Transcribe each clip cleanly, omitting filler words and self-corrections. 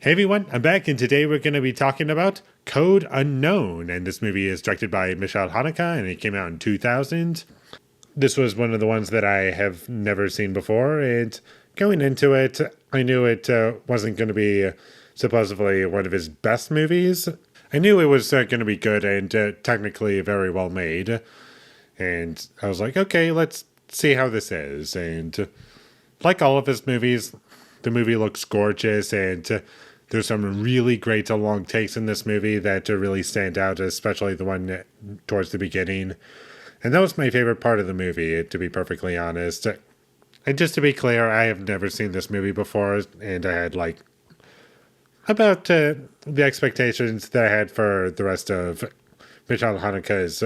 Hey everyone, I'm back, and today we're going to be talking about Code Unknown. And this movie is directed by Michelle Haneke, and it came out in 2000. This was one of the ones that I have never seen before, and going into it, I knew it wasn't going to be supposedly one of his best movies. I knew it was going to be good and technically very well made, and I was like, okay, let's see how this is. And like all of his movies, the movie looks gorgeous, and there's some really great long takes in this movie that really stand out, especially the one towards the beginning. And that was my favorite part of the movie, to be perfectly honest. And just to be clear, I have never seen this movie before, and I had about the expectations that I had for the rest of Michelle Haneke's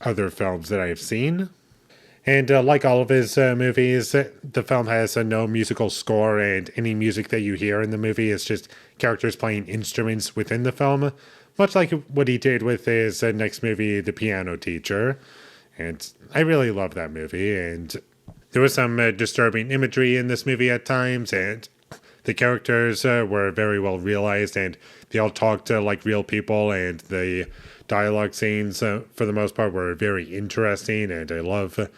other films that I have seen. And like all of his movies, the film has no musical score, and any music that you hear in the movie is just characters playing instruments within the film, much like what he did with his next movie, The Piano Teacher. And I really love that movie, and there was some disturbing imagery in this movie at times, and the characters were very well realized, and they all talked like real people, and the dialogue scenes, for the most part, were very interesting, and I love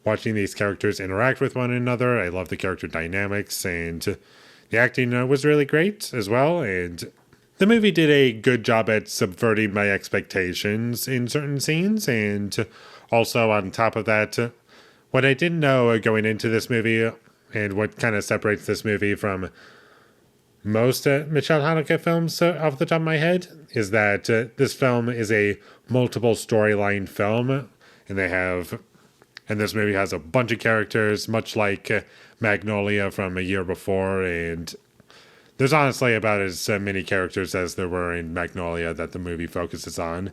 watching these characters interact with one another. I love the character dynamics, and the acting was really great as well, and the movie did a good job at subverting my expectations in certain scenes, and also on top of that, what I didn't know going into this movie, and what kind of separates this movie from most Michelle Haneke films off the top of my head, is that this film is a multiple storyline film, and this movie has a bunch of characters, much like Magnolia from a year before, and there's honestly about as many characters as there were in Magnolia that the movie focuses on.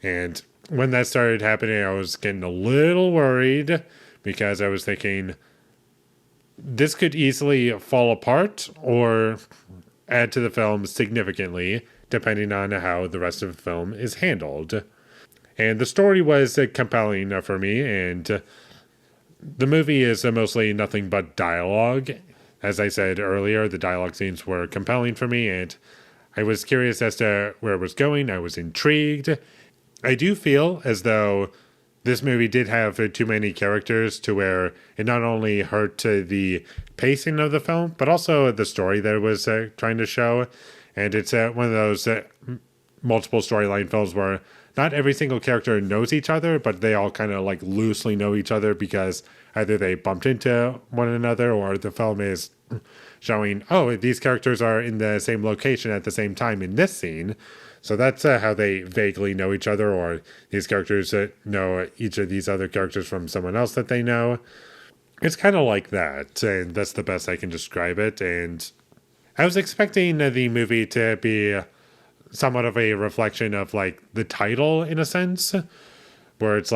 And when that started happening, I was getting a little worried, because I was thinking, this could easily fall apart or add to the film significantly, depending on how the rest of the film is handled. And the story was compelling for me, and the movie is mostly nothing but dialogue. As I said earlier, the dialogue scenes were compelling for me, and I was curious as to where it was going. I was intrigued. I do feel as though this movie did have too many characters to where it not only hurt the pacing of the film, but also the story that it was trying to show. And it's one of those multiple storyline films where not every single character knows each other, but they all kind of loosely know each other because either they bumped into one another, or the film is showing, oh, these characters are in the same location at the same time in this scene. So that's how they vaguely know each other, or these characters know each of these other characters from someone else that they know. It's kind of like that, and that's the best I can describe it. And I was expecting the movie to be somewhat of a reflection of the title, in a sense, where it's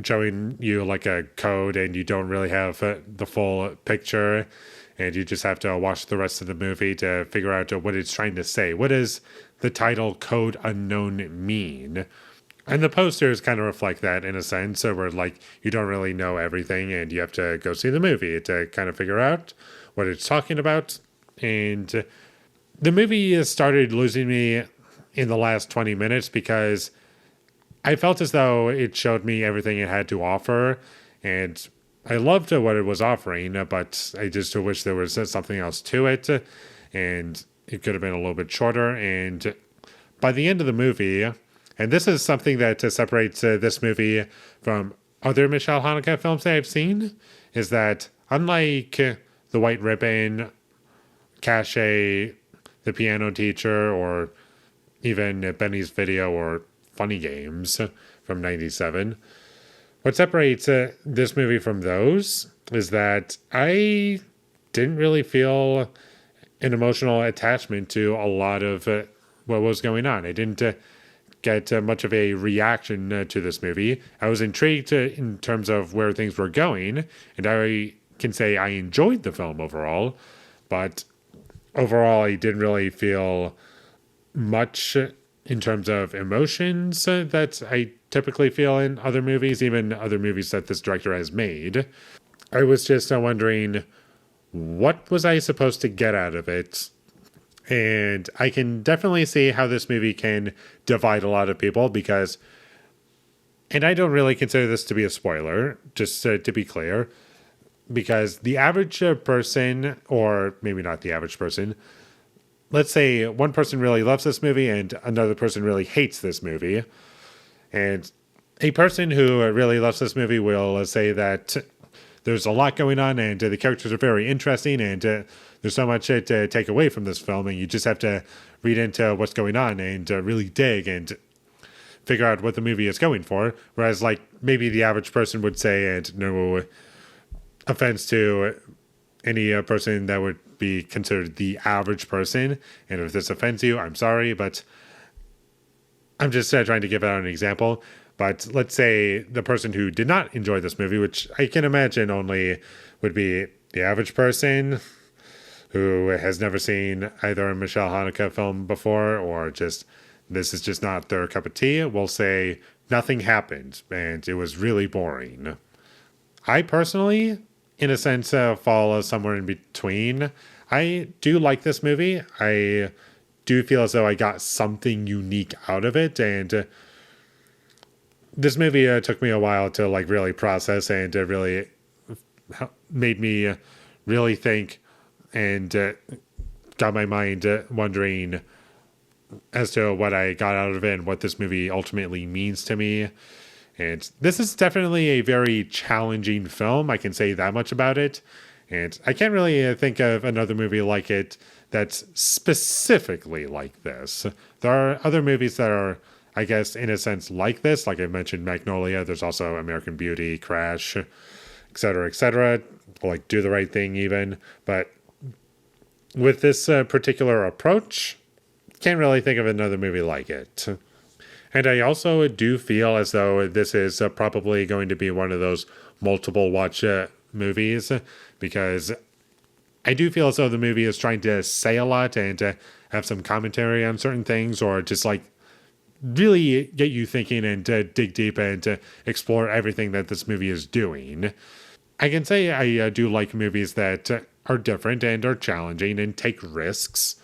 showing you a code, and you don't really have the full picture, and you just have to watch the rest of the movie to figure out what it's trying to say. What does the title Code Unknown mean? And the posters kind of reflect that, in a sense, where you don't really know everything, and you have to go see the movie to kind of figure out what it's talking about. And the movie started losing me in the last 20 minutes, because I felt as though it showed me everything it had to offer, and I loved what it was offering, but I just wish there was something else to it, and it could have been a little bit shorter. And by the end of the movie, and this is something that separates this movie from other Michelle Haneke films that I've seen, is that unlike The White Ribbon, Cache, The Piano Teacher, or even Benny's Video or Funny Games from 97. What separates this movie from those is that I didn't really feel an emotional attachment to a lot of what was going on. I didn't get much of a reaction to this movie. I was intrigued in terms of where things were going, and I can say I enjoyed the film overall, but overall I didn't really feel much in terms of emotions that I typically feel in other movies, even other movies that this director has made. I was just wondering, what was I supposed to get out of it? And I can definitely see how this movie can divide a lot of people because, and I don't really consider this to be a spoiler, just to be clear, because the average person, or maybe not the average person, let's say one person really loves this movie and another person really hates this movie. And a person who really loves this movie will say that there's a lot going on and the characters are very interesting and there's so much to take away from this film, and you just have to read into what's going on and really dig and figure out what the movie is going for. Whereas, like, maybe the average person would say, and no offense to any person that would be considered the average person, and if this offends you, I'm sorry, but I'm just trying to give out an example. But let's say the person who did not enjoy this movie, which I can imagine only would be the average person who has never seen either a Michelle Haneke film before, or just this is just not their cup of tea, will say nothing happened and it was really boring. I personally, in a sense, fall somewhere in between. I do like this movie. I do feel as though I got something unique out of it, and this movie took me a while to like really process and really made me really think and got my mind wondering as to what I got out of it and what this movie ultimately means to me. And this is definitely a very challenging film. I can say that much about it. And I can't really think of another movie like it that's specifically like this. There are other movies that are, I guess, in a sense like this. Like I mentioned, Magnolia. There's also American Beauty, Crash, etc., like Do the Right Thing even. But with this particular approach, can't really think of another movie like it. And I also do feel as though this is probably going to be one of those multiple watch movies, because I do feel as though the movie is trying to say a lot and have some commentary on certain things, or just like really get you thinking and dig deep and explore everything that this movie is doing. I can say I do like movies that are different and are challenging and take risks.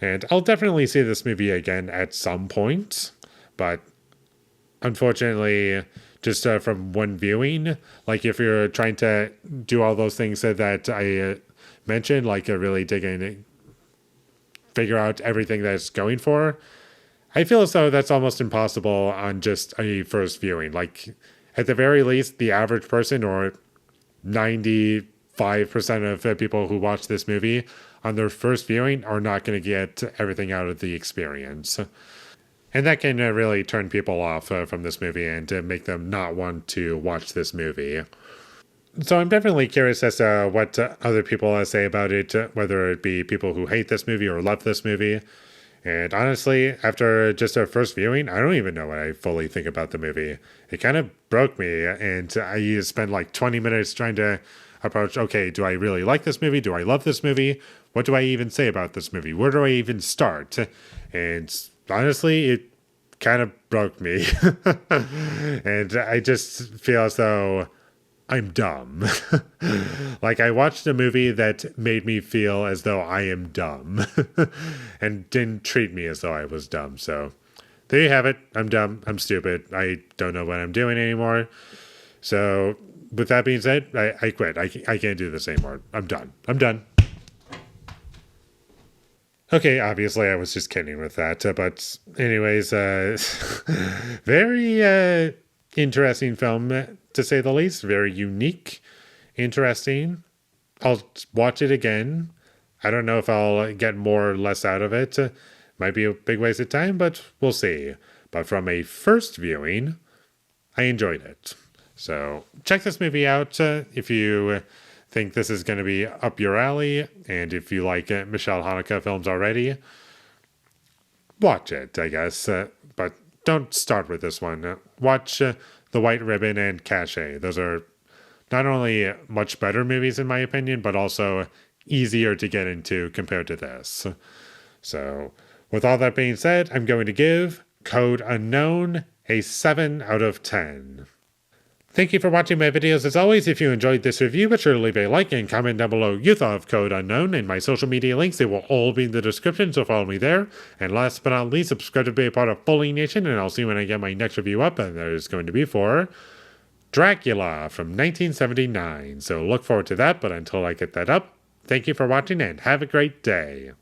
And I'll definitely see this movie again at some point. But unfortunately, just from one viewing, like if you're trying to do all those things that I mentioned, like really dig in, figure out everything that it's going for, I feel as though that's almost impossible on just a first viewing. Like, at the very least, the average person, or 95% of people who watch this movie on their first viewing, are not going to get everything out of the experience. And that can really turn people off from this movie and make them not want to watch this movie. So I'm definitely curious as to what other people say about it, whether it be people who hate this movie or love this movie. And honestly, after just our first viewing, I don't even know what I fully think about the movie. It kind of broke me, and I spent like 20 minutes trying to approach, okay, do I really like this movie? Do I love this movie? What do I even say about this movie? Where do I even start? And honestly, it kind of broke me. And I just feel as though I'm dumb. Like, I watched a movie that made me feel as though I am dumb and didn't treat me as though I was dumb. So there you have it. I'm dumb. I'm stupid. I don't know what I'm doing anymore. So with that being said, I quit. I can't do this anymore. I'm done. I'm done. Okay, obviously I was just kidding with that. But anyways, very interesting film, to say the least. Very unique, interesting. I'll watch it again. I don't know if I'll get more or less out of it. Might be a big waste of time, but we'll see. But from a first viewing, I enjoyed it. So check this movie out if you think this is going to be up your alley, and if you like Michelle Haneke films already, watch it, I guess. But don't start with this one. Watch The White Ribbon and Cache. Those are not only much better movies in my opinion, but also easier to get into compared to this. So with all that being said, I'm going to give Code Unknown a 7 out of 10. Thank you for watching my videos. As always, if you enjoyed this review, be sure to leave a like and comment down below you thought of Code Unknown, and my social media links, they will all be in the description, so follow me there. And last but not least, subscribe to be a part of Foley Nation, and I'll see you when I get my next review up, and that is going to be for Dracula from 1979. So look forward to that, but until I get that up, thank you for watching and have a great day.